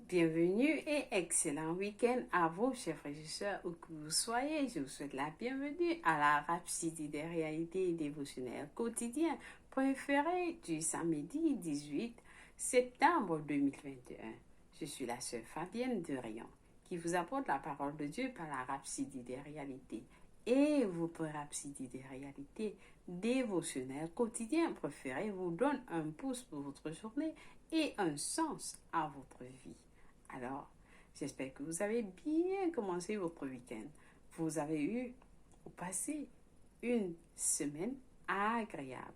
Bienvenue et excellent week-end à vous, chers frères et sœurs, où que vous soyez. Je vous souhaite la bienvenue à la Rhapsodie des réalités dévotionnelles quotidiennes préférées du samedi 18 septembre 2021. Je suis la sœur Fabienne de Rion qui vous apporte la parole de Dieu par la Rhapsodie des réalités et votre Rhapsodie des réalités dévotionnelles quotidiennes préférées vous donne un pouce pour votre journée et un sens à votre vie. Alors, j'espère que vous avez bien commencé votre week-end. Vous avez eu ou passé une semaine agréable.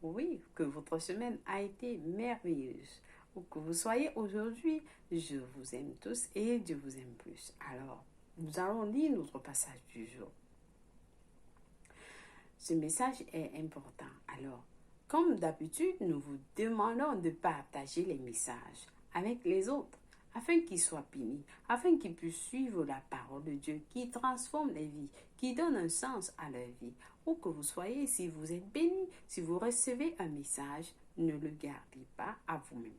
Oui, que votre semaine a été merveilleuse. Où que vous soyez aujourd'hui, je vous aime tous et Dieu vous aime plus. Alors, nous allons lire notre passage du jour. Ce message est important. Alors, comme d'habitude, nous vous demandons de partager les messages avec les autres afin qu'ils soient bénis, afin qu'ils puissent suivre la parole de Dieu qui transforme les vies, qui donne un sens à leur vie. Où que vous soyez, si vous êtes bénis, si vous recevez un message, ne le gardez pas à vous-même.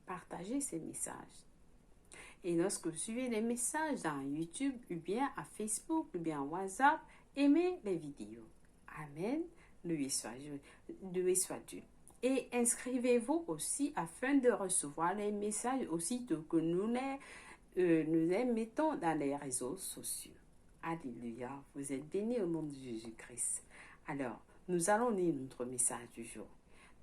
Partagez ces messages. Et lorsque vous suivez les messages dans YouTube, ou bien à Facebook, ou bien à WhatsApp, aimez les vidéos. Amen. Loué soit Dieu. Et inscrivez-vous aussi afin de recevoir les messages aussitôt que nous les mettons dans les réseaux sociaux. Alléluia. Vous êtes bénis au nom de Jésus-Christ. Alors, nous allons lire notre message du jour.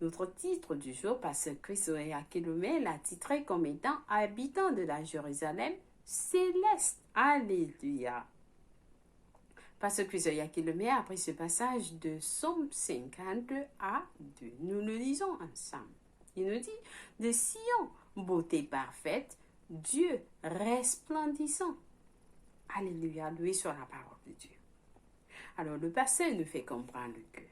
Notre titre du jour, Pasteur Chris Oyakhilome, l'a titré comme étant habitant de la Jérusalem céleste. Alléluia. Pasteur Chris Oyakhilome a pris ce passage de Psaume 50 à 2. Nous le lisons ensemble. Il nous dit, de Sion, beauté parfaite, Dieu resplendissant. Alléluia, loué soit la parole de Dieu. Alors le passage nous fait comprendre que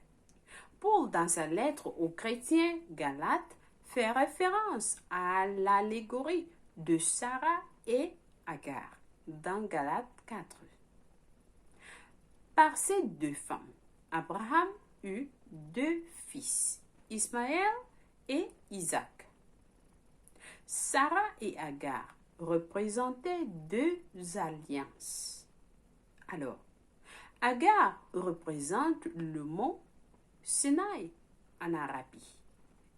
Paul, dans sa lettre aux chrétiens Galates, fait référence à l'allégorie de Sarah et Agar dans Galates 4. Par ces deux femmes, Abraham eut deux fils, Ismaël et Isaac. Sarah et Agar représentaient deux alliances. Alors, Agar représente le mont Sinaï en Arabie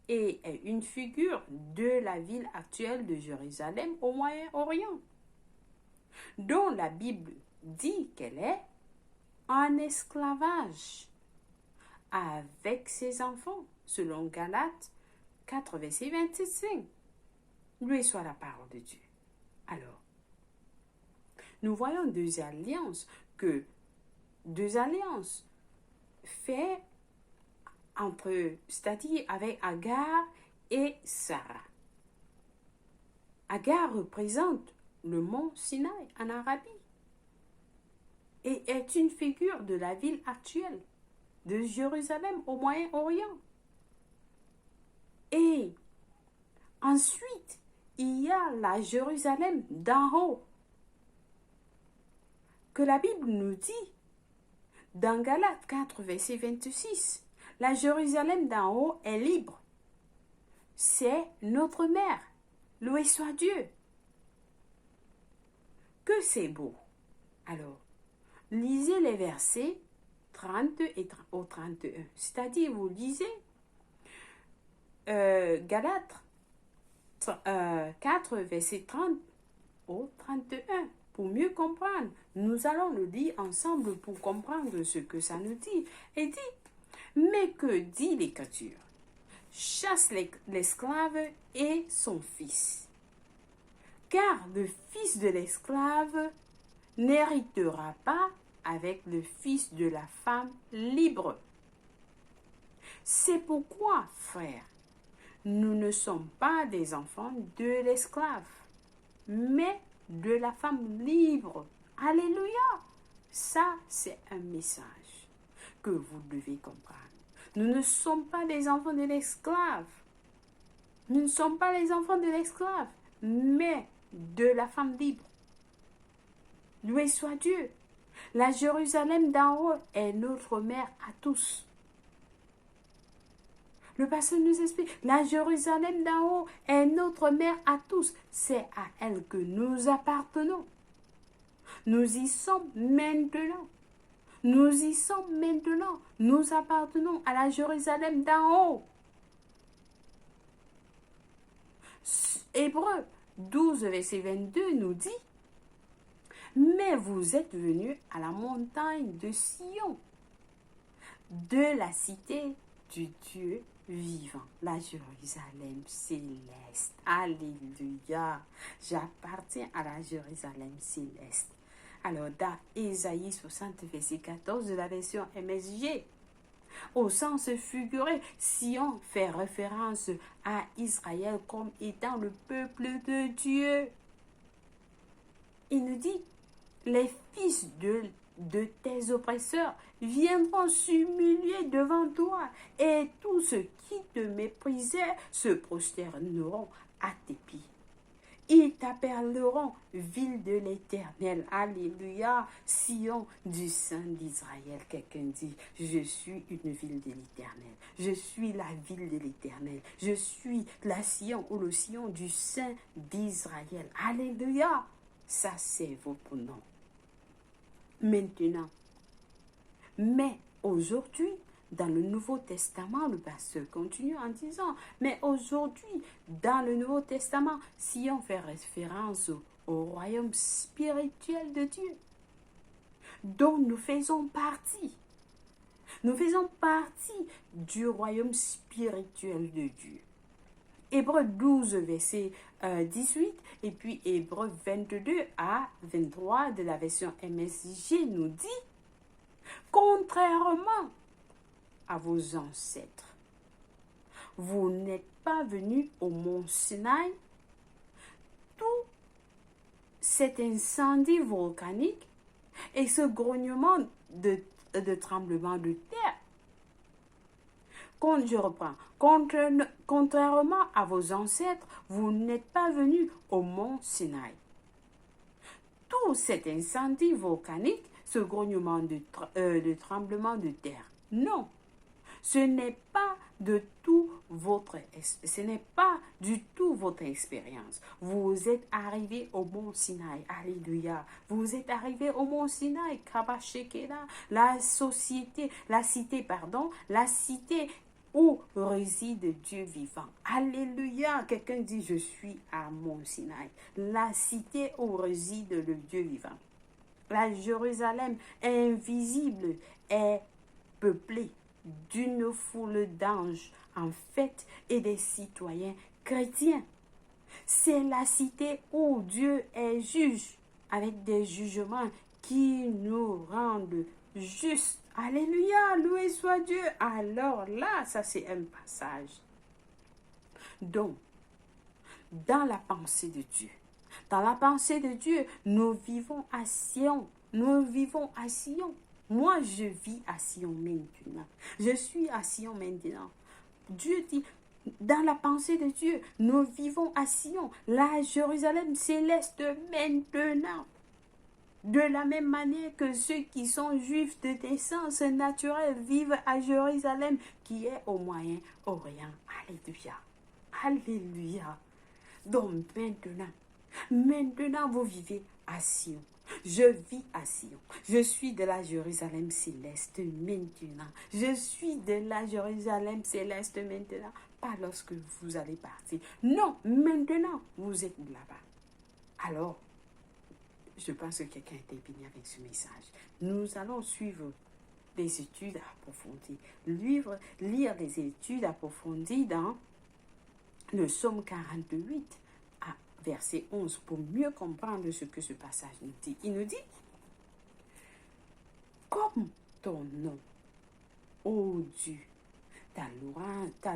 et est une figure de la ville actuelle de Jérusalem au Moyen-Orient, dont la Bible dit qu'elle est en esclavage avec ses enfants, selon Galates 4, verset 25. Loué soit la parole de Dieu. Alors, nous voyons deux alliances faites c'est-à-dire avec Agar et Sarah. Agar représente le mont Sinaï en Arabie et est une figure de la ville actuelle de Jérusalem au Moyen-Orient. Et ensuite, il y a la Jérusalem d'en haut, que la Bible nous dit dans Galates 4, verset 26. La Jérusalem d'en haut est libre. C'est notre mère. Loué soit Dieu. Que c'est beau. Alors, lisez les versets 30 au 31. C'est-à-dire, vous lisez Galates 4, verset 30 au 31. Pour mieux comprendre, nous allons le lire ensemble pour comprendre ce que ça nous dit. Et dit, mais que dit l'Écriture? Chasse l'esclave et son fils. Car le fils de l'esclave n'héritera pas avec le fils de la femme libre. C'est pourquoi, frères, nous ne sommes pas des enfants de l'esclave, mais de la femme libre. Alléluia! Ça, c'est un message que vous devez comprendre. Nous ne sommes pas des enfants de l'esclave. Nous ne sommes pas les enfants de l'esclave, mais de la femme libre. Loué soit Dieu. La Jérusalem d'en haut est notre mère à tous. Le pasteur nous explique, la Jérusalem d'en haut est notre mère à tous. C'est à elle que nous appartenons. Nous y sommes maintenant. Nous y sommes maintenant. Nous appartenons à la Jérusalem d'en haut. Hébreux 12, verset 22 nous dit, mais vous êtes venus à la montagne de Sion, de la cité du Dieu vivant, la Jérusalem céleste. Alléluia. J'appartiens à la Jérusalem céleste. Alors, dans Ésaïe 60, verset 14 de la version MSG, au sens figuré, Sion fait référence à Israël comme étant le peuple de Dieu. Il nous dit, les fils de tes oppresseurs viendront s'humilier devant toi, et tous ceux qui te méprisaient se prosterneront à tes pieds. Ils t'appelleront ville de l'Éternel. Alléluia. Sion du Saint d'Israël. Quelqu'un dit, je suis une ville de l'Éternel. Je suis la ville de l'Éternel. Je suis la Sion ou le Sion du Saint d'Israël. Alléluia. Ça, c'est votre nom. Maintenant. Mais aujourd'hui, dans le Nouveau Testament, le pasteur continue en disant, mais aujourd'hui, dans le Nouveau Testament, si on fait référence au royaume spirituel de Dieu, dont nous faisons partie du royaume spirituel de Dieu. Hébreux 12, verset 18, et puis Hébreux 22 à 23 de la version MSJ nous dit, contrairement à vos ancêtres, vous n'êtes pas venus au mont Sinaï, tout cet incendie volcanique et ce grognement de tremblement de terre. Quand je reprends, contrairement à vos ancêtres, vous n'êtes pas venus au mont Sinaï. Tout cet incendie volcanique, ce grognement de tremblement de terre, non. Ce n'est pas du tout votre expérience. Vous êtes arrivé au mont Sinaï. Alléluia. Vous êtes arrivé au mont Sinaï. Kabashekela. La cité où réside Dieu vivant. Alléluia. Quelqu'un dit, je suis à mont Sinaï. La cité où réside le Dieu vivant. La Jérusalem invisible est peuplée d'une foule d'anges en fête et des citoyens chrétiens. C'est la cité où Dieu est juge avec des jugements qui nous rendent justes. Alléluia, loué soit Dieu. Alors là, ça c'est un passage. Donc, dans la pensée de Dieu, nous vivons à Sion. Moi, je vis à Sion maintenant. Je suis à Sion maintenant. Dieu dit, dans la pensée de Dieu, nous vivons à Sion, la Jérusalem céleste maintenant. De la même manière que ceux qui sont juifs de naissance naturelle vivent à Jérusalem, qui est au Moyen-Orient. Alléluia. Alléluia. Donc maintenant vous vivez à Sion. Je vis à Sion. Je suis de la Jérusalem céleste maintenant. Je suis de la Jérusalem céleste maintenant. Pas lorsque vous allez partir. Non, maintenant, vous êtes là-bas. Alors, je pense que quelqu'un a été béni avec ce message. Nous allons suivre des études approfondies. Lire des études approfondies dans le psaume 48. Verset 11, pour mieux comprendre ce que ce passage nous dit. Il nous dit, comme ton nom, ô Dieu, ta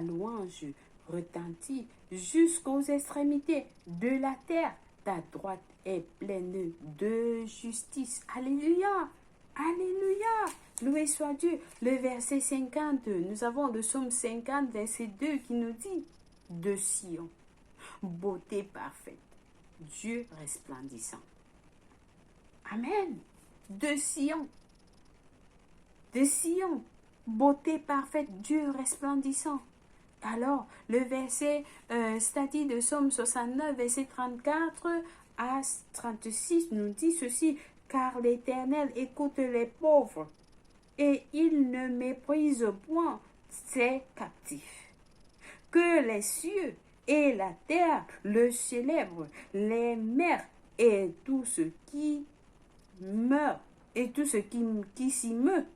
louange retentit jusqu'aux extrémités de la terre. Ta droite est pleine de justice. Alléluia, alléluia, loué soit Dieu. Le verset 50, nous avons le psaume 50, verset 2 qui nous dit, de Sion, beauté parfaite, Dieu resplendissant. Amen. De Sion, beauté parfaite, Dieu resplendissant. Alors, le verset, c'est-à-dire de Somme 69, verset 34 à 36, nous dit ceci, car l'Éternel écoute les pauvres et il ne méprise point ses captifs. Que les cieux et la terre le célèbrent, les mers et tout ce qui meurt et tout ce qui s'y meut,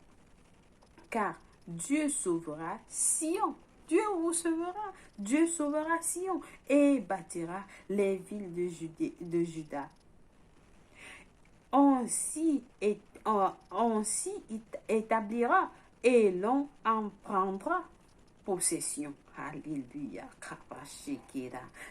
car Dieu sauvera Sion. Dieu vous sauvera. Dieu sauvera Sion et bâtira les villes de Juda. On s'y établira et l'on en prendra possession. Alléluia.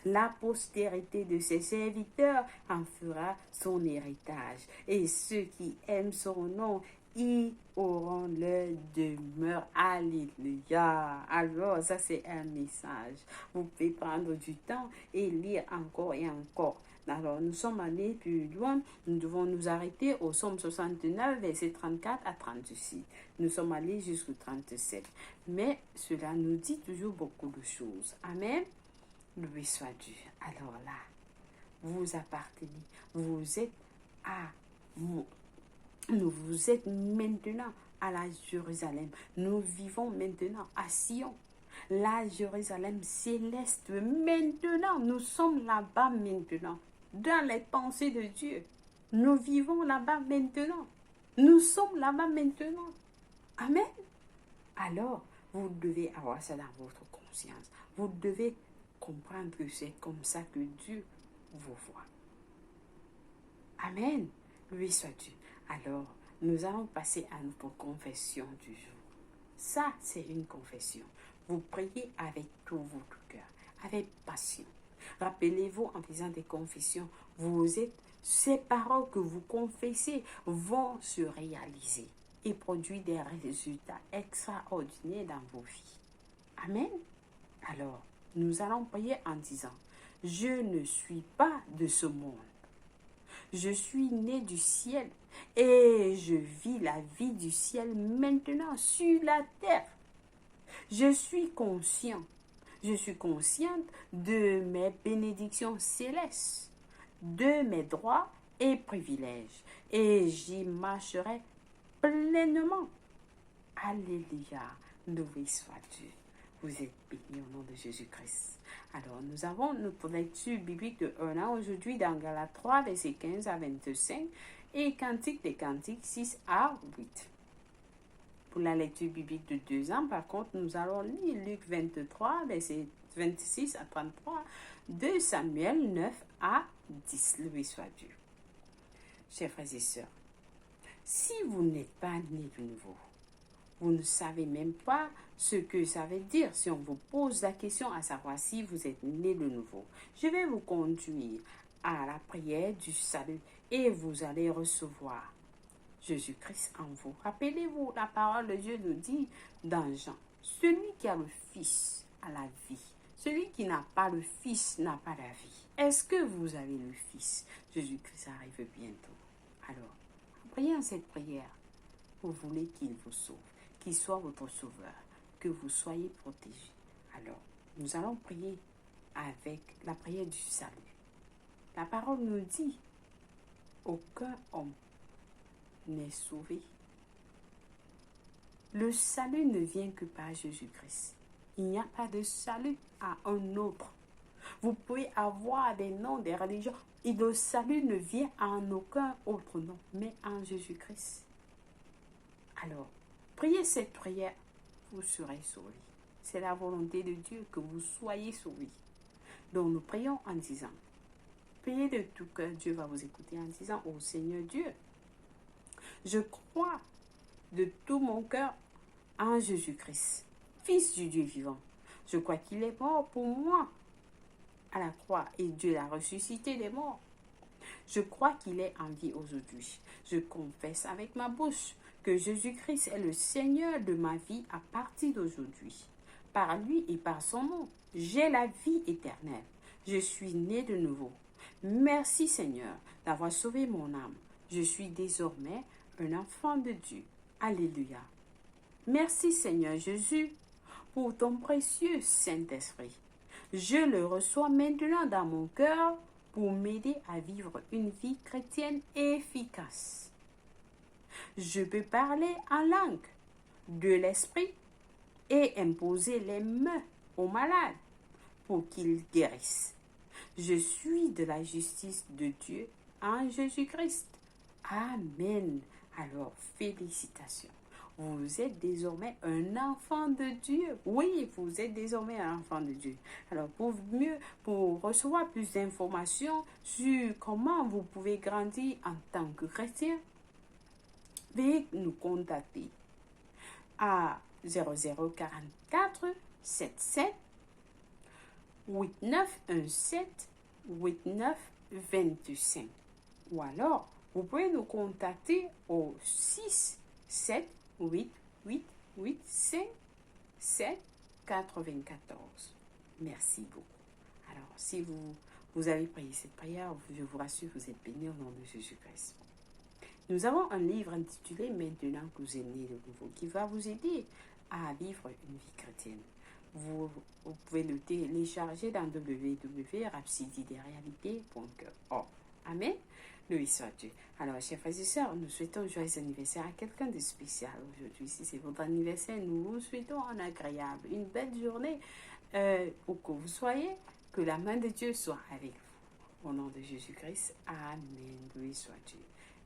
La postérité de ses serviteurs en fera son héritage. Et ceux qui aiment son nom y auront leur demeure. Alléluia. Alors, ça c'est un message. Vous pouvez prendre du temps et lire encore et encore. Alors, nous sommes allés plus loin. Nous devons nous arrêter au Psaume 69, versets 34 à 36. Nous sommes allés jusqu'au 37. Mais cela nous dit toujours beaucoup de choses. Amen. Loué soit Dieu. Alors là, vous appartenez. Vous êtes vous êtes maintenant à la Jérusalem. Nous vivons maintenant à Sion. La Jérusalem céleste. Maintenant, nous sommes là-bas maintenant. Dans les pensées de Dieu. Nous vivons là-bas maintenant. Nous sommes là-bas maintenant. Amen. Alors, vous devez avoir ça dans votre conscience. Vous devez comprendre que c'est comme ça que Dieu vous voit. Amen. Lui soit Dieu. Alors, nous allons passer à notre confession du jour. Ça, c'est une confession. Vous priez avec tout votre cœur, avec passion. Rappelez-vous, en faisant des confessions, ces paroles que vous confessez vont se réaliser et produire des résultats extraordinaires dans vos vies. Amen. Alors, nous allons prier en disant, je ne suis pas de ce monde. Je suis né du ciel et je vis la vie du ciel maintenant sur la terre. Je suis consciente de mes bénédictions célestes, de mes droits et privilèges, et j'y marcherai pleinement. Alléluia, loué soit Dieu. Vous êtes bénis au nom de Jésus-Christ. Alors, nous avons notre lecture biblique de 1 an aujourd'hui dans Galates 3, versets 15 à 25 et Cantique des Cantiques 6 à 8. Pour la lecture biblique de 2 ans, par contre, nous allons lire Luc 23, versets 26 à 33, 2 Samuel 9 à 10. Loué soit Dieu. Chers frères et sœurs, si vous n'êtes pas nés de nouveau, vous ne savez même pas ce que ça veut dire si on vous pose la question à savoir si vous êtes né de nouveau. Je vais vous conduire à la prière du salut et vous allez recevoir Jésus-Christ en vous. Rappelez-vous, la parole de Dieu nous dit dans Jean, celui qui a le Fils a la vie. Celui qui n'a pas le Fils n'a pas la vie. Est-ce que vous avez le Fils? Jésus-Christ arrive bientôt. Alors, en priant cette prière, vous voulez qu'il vous sauve, qu'il soit votre sauveur, que vous soyez protégés. Alors, nous allons prier avec la prière du salut. La parole nous dit, aucun homme n'est sauvé. Le salut ne vient que par Jésus-Christ. Il n'y a pas de salut à un autre. Vous pouvez avoir des noms, des religions, et le salut ne vient en aucun autre nom, mais en Jésus-Christ. Alors, priez cette prière, vous serez sauvés. C'est la volonté de Dieu que vous soyez sauvés. Donc nous prions en disant, priez de tout cœur, Dieu va vous écouter en disant, ô Seigneur Dieu, je crois de tout mon cœur en Jésus-Christ, Fils du Dieu vivant. Je crois qu'il est mort pour moi à la croix et Dieu l'a ressuscité des morts. Je crois qu'il est en vie aujourd'hui. Je confesse avec ma bouche que Jésus-Christ est le Seigneur de ma vie à partir d'aujourd'hui. Par lui et par son nom, j'ai la vie éternelle. Je suis né de nouveau. Merci Seigneur d'avoir sauvé mon âme. Je suis désormais un enfant de Dieu. Alléluia. Merci Seigneur Jésus pour ton précieux Saint-Esprit. Je le reçois maintenant dans mon cœur pour m'aider à vivre une vie chrétienne efficace. Je peux parler en langue de l'esprit et imposer les mains aux malades pour qu'ils guérissent. Je suis de la justice de Dieu en Jésus-Christ. Amen. Alors, félicitations. Vous êtes désormais un enfant de Dieu. Oui, vous êtes désormais un enfant de Dieu. Alors, pour recevoir plus d'informations sur comment vous pouvez grandir en tant que chrétien, veuillez nous contacter à 0044 77 8917 8925. Ou alors, vous pouvez nous contacter au 6788885 794. Merci beaucoup. Alors, si vous avez prié cette prière, je vous rassure, vous êtes bénis au nom de Jésus-Christ. Nous avons un livre intitulé Maintenant que vous êtes né de nouveau qui va vous aider à vivre une vie chrétienne. Vous pouvez le télécharger dans www.rhapsodie-des-réalités.org. Amen. Louis soit Dieu. Alors, chers frères et sœurs, nous souhaitons un joyeux anniversaire à quelqu'un de spécial aujourd'hui. Si c'est votre anniversaire, nous vous souhaitons un agréable, une belle journée. Où que vous soyez, que la main de Dieu soit avec vous. Au nom de Jésus-Christ, Amen. Louis soit Dieu.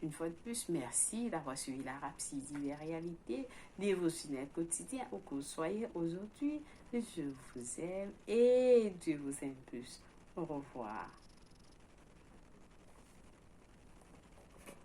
Une fois de plus, merci d'avoir suivi la Rhapsodie des réalités, dévotionnel quotidien, où que vous soyez aujourd'hui. Je vous aime et Dieu vous aime plus. Au revoir.